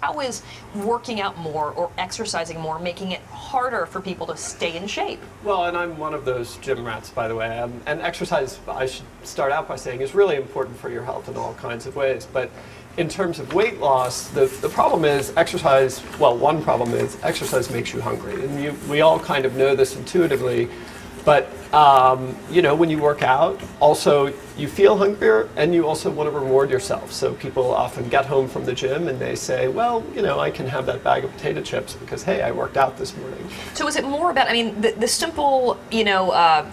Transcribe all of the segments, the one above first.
how is working out more or exercising more making it harder for people to stay in shape? Well, and I'm one of those gym rats, by the way. And exercise, I should start out by saying, is really important for your health in all kinds of ways. But in terms of weight loss, the problem is exercise, well, one problem is exercise makes you hungry. And we all kind of know this intuitively. But, you know, when you work out, also you feel hungrier and you also want to reward yourself. So people often get home from the gym and they say, well, you know, I can have that bag of potato chips because, hey, I worked out this morning. So is it more about, I mean, the simple, you know,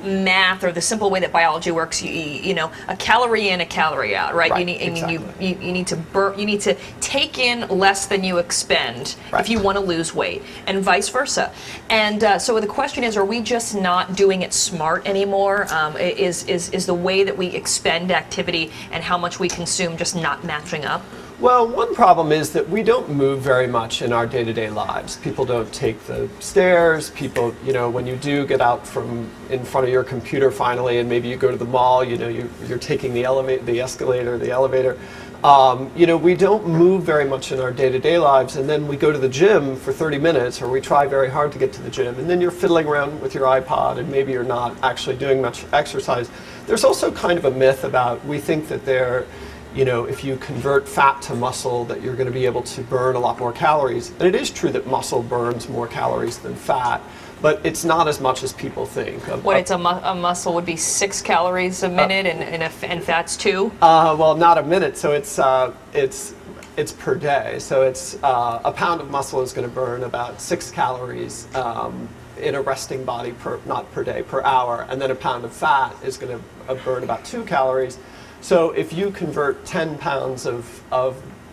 math or the simple way that biology works, you know, a calorie in, a calorie out, right? Right, You need, exactly. I mean, you need to you need to take in less than you expend Right. if you want to lose weight, and vice versa. And so the question is, are we just not doing it smart anymore? Is the way that we expend activity and how much we consume just not matching up? Well, one problem is that we don't move very much in our day-to-day lives. People don't take the stairs. People, you know, when you do get out from in front of your computer finally, and maybe you go to the mall, you know, you're taking the escalator, the elevator. You know, we don't move very much in our day-to-day lives, and then we go to the gym for 30 minutes, or we try very hard to get to the gym, and then you're fiddling around with your iPod, and maybe you're not actually doing much exercise. There's also kind of a myth about, we think that you know, if you convert fat to muscle, that you're going to be able to burn a lot more calories. And it is true that muscle burns more calories than fat, but it's not as much as people think. It's a muscle would be 6 calories a minute, and fat's 2? Well, not a minute. So it's per day. So it's a pound of muscle is going to burn about 6 calories in a resting body not per day, per hour, and then a pound of fat is going to burn about 2 calories. So if you convert 10 pounds of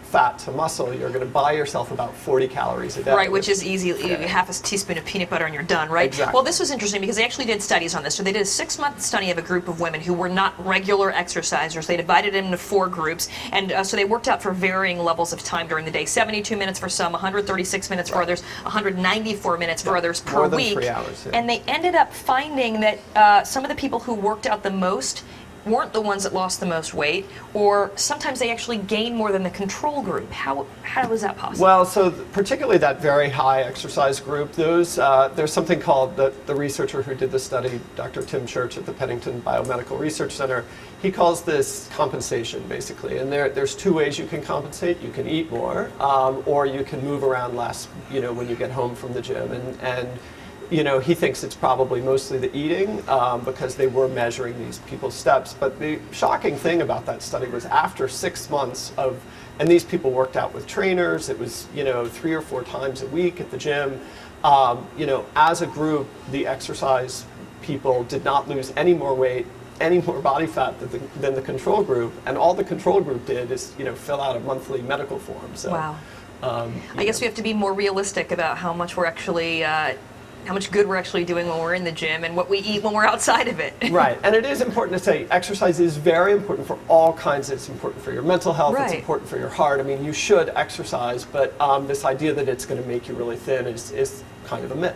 fat to muscle, you're going to buy yourself about 40 calories a day. Right, which is easy. Half a teaspoon of peanut butter and you're done, right? Exactly. Well, this was interesting because they actually did studies on this. So they did a 6-month study of a group of women who were not regular exercisers. They divided them into 4 groups, and so they worked out for varying levels of time during the day. 72 minutes for some, 136 minutes for others, 194 minutes for others per More than week. 3 hours, yeah. And they ended up finding that some of the people who worked out the most weren't the ones that lost the most weight, or sometimes they actually gained more than the control group. How is that possible? Well, so particularly that very high exercise group, there's something called, the researcher who did the study, Dr. Tim Church at the Pennington Biomedical Research Center, he calls this compensation, basically. And there's 2 ways you can compensate. You can eat more, or you can move around less, you know, when you get home from the gym. And you know, he thinks it's probably mostly the eating because they were measuring these people's steps. But the shocking thing about that study was after 6 months and these people worked out with trainers, it was, you know, 3 or 4 times a week at the gym. You know, as a group, the exercise people did not lose any more weight, any more body fat than the control group. And all the control group did is, you know, fill out a monthly medical form. So, wow. I guess we have to be more realistic about how much we're actually how much good we're actually doing when we're in the gym and what we eat when we're outside of it. Right, and it is important to say exercise is very important for all kinds. It's important for your mental health, Right. It's important for your heart. I mean, you should exercise, but this idea that it's going to make you really thin is kind of a myth.